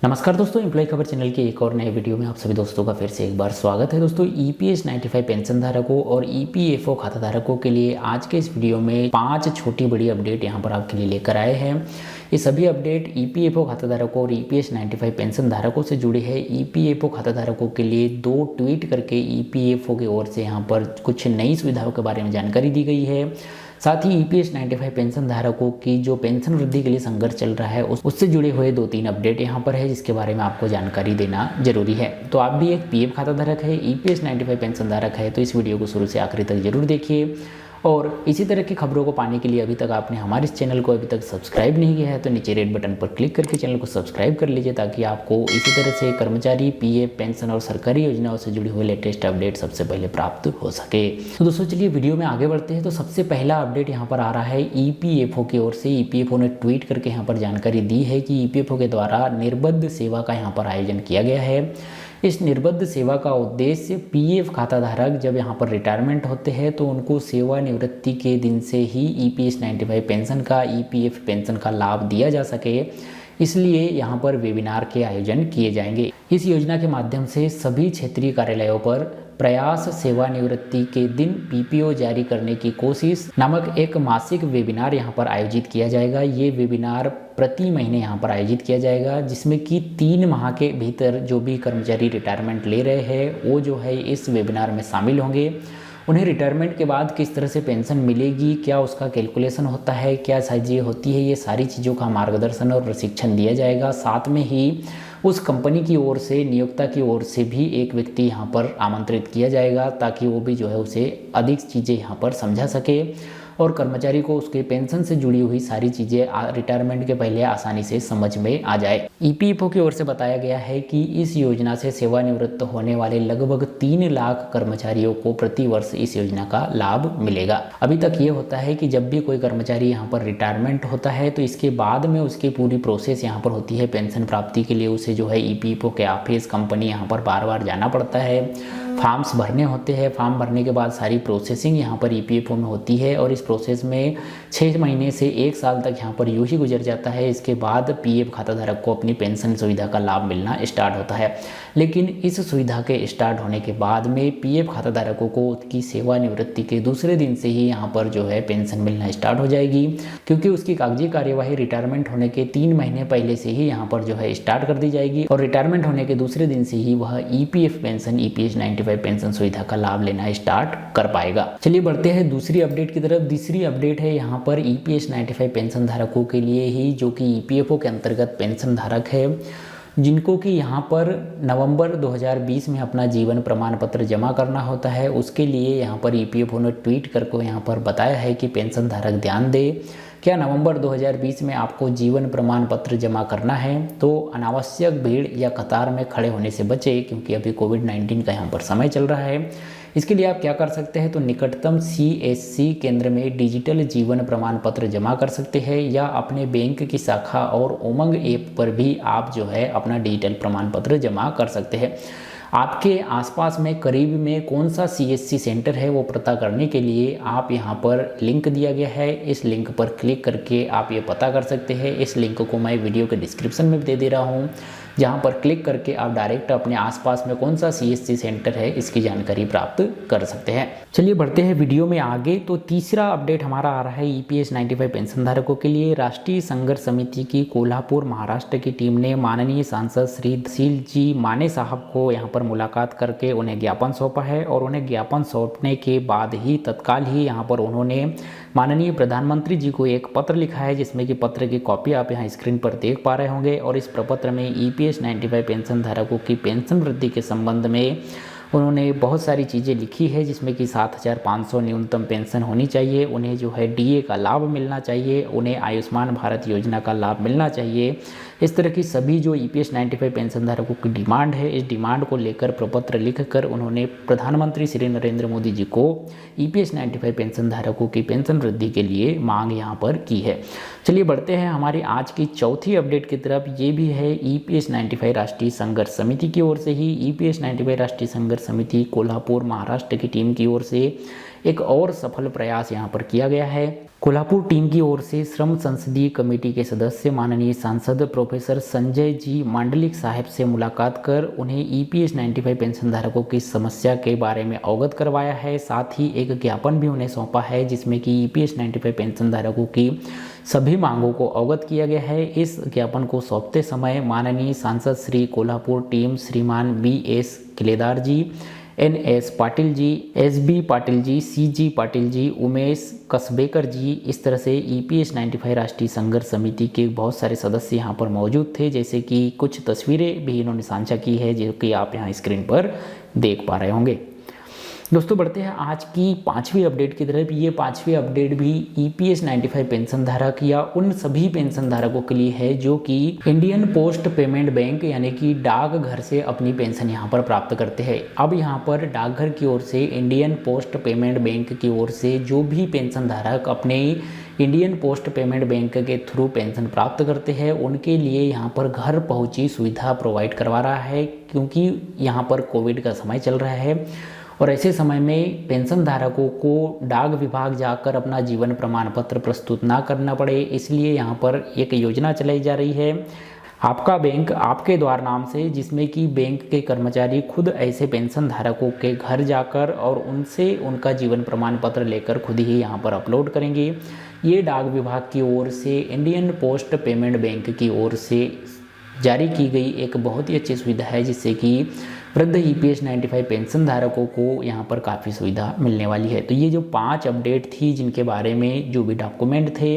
नमस्कार दोस्तों, एम्प्लॉय खबर चैनल के एक और नए वीडियो में आप सभी दोस्तों का फिर से एक बार स्वागत है। दोस्तों, ईपीएस 95 पेंशन धारकों और ईपीएफओ खाता धारकों के लिए आज के इस वीडियो में 5 छोटी बड़ी अपडेट यहां पर आपके लिए लेकर आए हैं। ये सभी अपडेट ईपीएफओ खाता धारकों और ईपीएस 95 पेंशन धारकों से जुड़े हैं। ईपीएफओ खाता धारकों के लिए 2 ट्वीट करके ईपीएफओ की ओर से यहाँ पर कुछ नई सुविधाओं के बारे में जानकारी दी गई है। साथ ही ईपीएस 95 पेंशन धारकों की जो पेंशन वृद्धि के लिए संघर्ष चल रहा है उससे जुड़े हुए 2-3 अपडेट यहाँ पर है, जिसके बारे में आपको जानकारी देना जरूरी है। तो आप भी एक पीएफ खाता धारक है, ईपीएस 95 पेंशन धारक है, तो इस वीडियो को शुरू से आखिरी तक जरूर देखिए। और इसी तरह की खबरों को पाने के लिए अभी तक आपने हमारे इस चैनल को अभी तक सब्सक्राइब नहीं किया है तो नीचे रेड बटन पर क्लिक करके चैनल को सब्सक्राइब कर लीजिए, ताकि आपको इसी तरह से कर्मचारी, पीएफ, पेंशन और सरकारी योजनाओं से जुड़ी हुई लेटेस्ट अपडेट सबसे पहले प्राप्त हो सके। तो दोस्तों चलिए वीडियो में आगे बढ़ते हैं। तो सबसे पहला अपडेट यहाँ पर आ रहा है ईपीएफओ की ओर से। ईपीएफओ ने ट्वीट करके यहाँ पर जानकारी दी है कि ईपीएफओ के द्वारा निर्बद्ध सेवा का यहाँ पर आयोजन किया गया है। इस निर्बद्ध सेवा का उद्देश्य पीएफ खाता धारक जब यहाँ पर रिटायरमेंट होते हैं तो उनको सेवानिवृत्ति के दिन से ही ईपीएस 95 पेंशन का, ईपीएफ पेंशन का लाभ दिया जा सके, इसलिए यहाँ पर वेबिनार के आयोजन किए जाएंगे। इस योजना के माध्यम से सभी क्षेत्रीय कार्यालयों पर प्रयास सेवानिवृत्ति के दिन पीपीओ जारी करने की कोशिश नामक एक मासिक वेबिनार यहाँ पर आयोजित किया जाएगा। ये वेबिनार प्रति महीने यहाँ पर आयोजित किया जाएगा, जिसमें कि 3 माह के भीतर जो भी कर्मचारी रिटायरमेंट ले रहे हैं वो जो है इस वेबिनार में शामिल होंगे। उन्हें रिटायरमेंट के बाद किस तरह से पेंशन मिलेगी, क्या उसका कैलकुलेशन होता है, क्या चीज़ें होती है, ये सारी चीज़ों का मार्गदर्शन और प्रशिक्षण दिया जाएगा। साथ में ही उस कंपनी की ओर से, नियोक्ता की ओर से भी एक व्यक्ति यहाँ पर आमंत्रित किया जाएगा, ताकि वो भी जो है उसे अधिक चीज़ें यहाँ पर समझा सके और कर्मचारी को उसके पेंशन से जुड़ी हुई सारी चीज़ें रिटायरमेंट के पहले आसानी से समझ में आ जाए। ईपीएफओ की ओर से बताया गया है कि इस योजना से सेवानिवृत्त होने वाले लगभग 3 लाख कर्मचारियों को प्रति वर्ष इस योजना का लाभ मिलेगा। अभी तक ये होता है कि जब भी कोई कर्मचारी यहाँ पर रिटायरमेंट होता है तो इसके बाद में उसकी पूरी प्रोसेस यहाँ पर होती है। पेंशन प्राप्ति के लिए उसे जो है ईपीएफओ के ऑफिस, कंपनी यहाँ पर बार बार जाना पड़ता है, फॉर्म्स भरने होते हैं। फॉर्म भरने के बाद सारी प्रोसेसिंग यहाँ पर ईपीएफओ में होती है और इस प्रोसेस में 6 महीने से 1 साल तक यहाँ पर यूं ही गुजर जाता है। इसके बाद पीएफ खाता धारक को अपनी पेंशन सुविधा का लाभ मिलना स्टार्ट होता है। लेकिन इस सुविधा के स्टार्ट होने के बाद में पीएफ खाता धारकों को उसकी सेवानिवृत्ति के दूसरे दिन से ही यहाँ पर जो है पेंशन मिलना स्टार्ट हो जाएगी, क्योंकि उसकी कागजी कार्यवाही रिटायरमेंट होने के 3 महीने पहले से ही यहाँ पर जो है स्टार्ट कर दी जाएगी और रिटायरमेंट होने के दूसरे दिन से ही वह ईपीएफ पेंशन, ईपीएस 95 पेंशन सुविधा का लाभ लेना स्टार्ट कर पाएगा। चलिए बढ़ते हैं दूसरी अपडेट की तरफ। दूसरी अपडेट है यहाँ पर ईपीएस 95 पेंशन धारकों के लिए ही, जो कि ईपीएफओ के अंतर्गत पेंशन धारक है, जिनको कि यहाँ पर नवंबर 2020 में अपना जीवन प्रमाण पत्र जमा करना होता है। उसके लिए यहाँ पर ईपीएफओ ने ट्वीट करके यहाँ पर बताया है कि पेंशन धारक ध्यान दे, क्या नवंबर 2020 में आपको जीवन प्रमाण पत्र जमा करना है तो अनावश्यक भीड़ या कतार में खड़े होने से बचे, क्योंकि अभी कोविड-19 का यहाँ पर समय चल रहा है। इसके लिए आप क्या कर सकते हैं, तो निकटतम सीएससी केंद्र में डिजिटल जीवन प्रमाण पत्र जमा कर सकते हैं, या अपने बैंक की शाखा और उमंग ऐप पर भी आप जो है अपना डिजिटल प्रमाण पत्र जमा कर सकते हैं। आपके आसपास में करीब में कौन सा सीएससी सेंटर है वो पता करने के लिए आप यहाँ पर लिंक दिया गया है, इस लिंक पर क्लिक करके आप ये पता कर सकते हैं। इस लिंक को मैं वीडियो के डिस्क्रिप्शन में दे दे रहा हूँ, जहाँ पर क्लिक करके आप डायरेक्ट अपने आसपास में कौन सा सीएससी सेंटर है इसकी जानकारी प्राप्त कर सकते हैं। चलिए बढ़ते हैं वीडियो में आगे। तो तीसरा अपडेट हमारा आ रहा है ईपीएस 95 पेंशन धारकों के लिए। राष्ट्रीय संघर्ष समिति की कोल्हापुर महाराष्ट्र की टीम ने माननीय सांसद श्री सुशील जी माने साहब को यहाँ पर मुलाकात करके उन्हें ज्ञापन सौंपा है और उन्हें ज्ञापन सौंपने के बाद ही तत्काल ही यहाँ पर उन्होंने माननीय प्रधानमंत्री जी को एक पत्र लिखा है, जिसमें कि पत्र की कॉपी आप यहाँ स्क्रीन पर देख पा रहे होंगे। और इस प्रपत्र में ईपीएस 95 पेंशन धारकों की पेंशन वृद्धि के संबंध में उन्होंने बहुत सारी चीज़ें लिखी है, जिसमें कि 7,500 न्यूनतम पेंशन होनी चाहिए, उन्हें जो है डीए का लाभ मिलना चाहिए, उन्हें आयुष्मान भारत योजना का लाभ मिलना चाहिए। इस तरह की सभी जो ईपीएस 95 पेंशन धारकों की डिमांड है, इस डिमांड को लेकर प्रपत्र लिखकर उन्होंने प्रधानमंत्री श्री नरेंद्र मोदी जी को ईपीएस 95 पेंशन धारकों की पेंशन वृद्धि के लिए मांग यहाँ पर की है। चलिए बढ़ते हैं हमारी आज की चौथी अपडेट की तरफ। ये भी है ईपीएस 95 राष्ट्रीय संघर्ष समिति की ओर से ही। ईपीएस 95 राष्ट्रीय संघर्ष संघर्ष समिति कोल्हापुर महाराष्ट्र की टीम की ओर से एक और सफल प्रयास यहाँ पर किया गया है। कोल्हापुर टीम की ओर से श्रम संसदीय कमेटी के सदस्य माननीय सांसद प्रोफेसर संजय जी मांडलिक साहब से मुलाकात कर उन्हें EPS 95 पेंशन धारकों की समस्या के बारे में अवगत करवाया है। साथ ही एक ज्ञापन भी उन्हें सौंपा है जिसमें कि EPS 95 पेंशन धारकों की सभी मांगों को अवगत किया गया है। इस ज्ञापन को सौंपते समय माननीय सांसद श्री कोल्हापुर टीम श्रीमान BS किलेदार जी, NS Patil ji, SB Patil ji, CG Patil ji, Umesh Kasbekar जी, इस तरह से EPS 95 राष्ट्रीय संघर्ष समिति के बहुत सारे सदस्य यहाँ पर मौजूद थे। जैसे कि कुछ तस्वीरें भी इन्होंने साझा की है जो कि आप यहाँ स्क्रीन पर देख पा रहे होंगे। दोस्तों बढ़ते हैं आज की 5वीं अपडेट की तरफ। ये 5वीं अपडेट भी EPS 95 पेंशन धारक या उन सभी पेंशन धारकों के लिए है जो कि इंडियन पोस्ट पेमेंट बैंक यानी कि डाकघर से अपनी पेंशन यहाँ पर प्राप्त करते हैं। अब यहाँ पर डाकघर की ओर से इंडियन पोस्ट पेमेंट बैंक की ओर से जो भी पेंशन धारक अपने इंडियन पोस्ट पेमेंट बैंक के थ्रू पेंशन प्राप्त करते हैं उनके लिए यहाँ पर घर पहुँची सुविधा प्रोवाइड करवा रहा है, क्योंकि यहाँ पर कोविड का समय चल रहा है और ऐसे समय में पेंशन धारकों को डाक विभाग जाकर अपना जीवन प्रमाण पत्र प्रस्तुत ना करना पड़े, इसलिए यहाँ पर एक योजना चलाई जा रही है आपका बैंक आपके द्वार नाम से, जिसमें कि बैंक के कर्मचारी खुद ऐसे पेंशन धारकों के घर जाकर और उनसे उनका जीवन प्रमाण पत्र लेकर खुद ही यहाँ पर अपलोड करेंगे। ये डाक विभाग की ओर से इंडियन पोस्ट पेमेंट बैंक की ओर से जारी की गई एक बहुत ही अच्छी सुविधा है, जिससे कि वृद्ध EPS 95 पेंशन धारकों को यहाँ पर काफ़ी सुविधा मिलने वाली है। तो ये जो 5 अपडेट थी जिनके बारे में जो भी डॉक्यूमेंट थे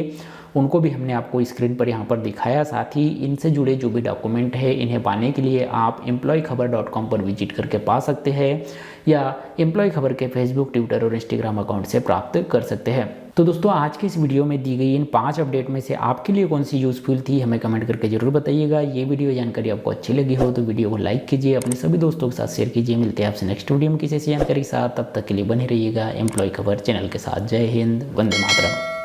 उनको भी हमने आपको स्क्रीन पर यहाँ पर दिखाया। साथ ही इनसे जुड़े जो भी डॉक्यूमेंट है इन्हें पाने के लिए आप employeeखबर.com पर विजिट करके पा सकते हैं या एम्प्लॉय खबर के फेसबुक, ट्विटर और इंस्टाग्राम अकाउंट से प्राप्त कर सकते हैं। तो दोस्तों आज के इस वीडियो में दी गई इन 5 अपडेट में से आपके लिए कौन सी यूज़फुल थी हमें कमेंट करके जरूर बताइएगा। ये वीडियो जानकारी आपको अच्छी लगी हो तो वीडियो को लाइक कीजिए, अपने सभी दोस्तों के साथ शेयर कीजिए। मिलते हैं आपसे नेक्स्ट वीडियो में किसी ऐसी जानकारी के साथ, तब तक के लिए बने रहिएगा एम्प्लॉय खबर चैनल के साथ। जय हिंद, वंदे मातरम।